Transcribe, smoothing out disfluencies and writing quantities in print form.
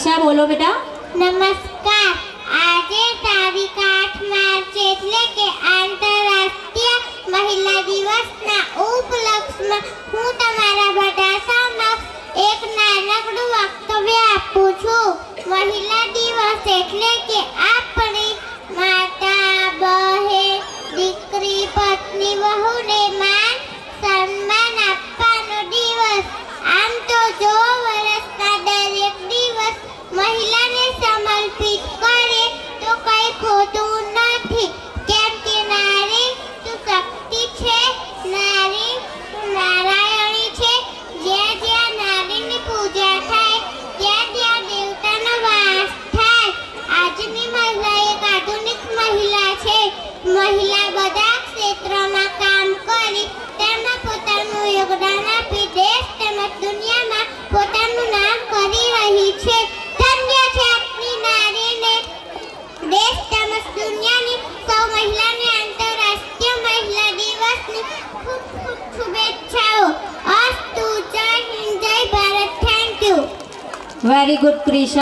ક્રિશા બોલો બેટા. નમસ્કાર. આજે તારીખ 8 માર્ચ એટલે કે આંતરરાષ્ટ્રીય મહિલા દિવસના ઉપલક્ષમાં હું તમારા બધા સમક્ષ એક નાનકડું વક્તવ્ય આપું છું. મહિલા દિવસ એટલે કે આપણી માતા, બહેન, દીકરી, પત્ની, વહુને માન સન્માન આપવાનો દિવસ. આમ તો જો વર્ષના દરેક દિવસ મહિલાને સમર્પિત કરે તો કઈ ખોટું નથી, કેમ કે નારી તો શક્તિ છે, નારી નારાયણી છે. જ્યાં જ્યાં નારીની પૂજા થાય ત્યાં ત્યાં દેવતાનો વાસ થાય. આજની મહિલા એક આધુનિક મહિલા છે. મહિલા બધા ક્ષેત્રમાં કામ કરી તેમાં પોતાનું યોગદાન આપી દેશ તેમજ દુનિયામાં પોતાનું નામ કરી રહી છે. ધન્ય છે આપણી નારીને. દેશ તેમજ દુનિયાની સૌ મહિલાને આંતરરાષ્ટ્રીય મહિલા દિવસની ખૂબ ખૂબ શુભેચ્છાઓ. અસ્તુ. જય હિન્દ, જય Bharat. Thank you. Very good Krisha.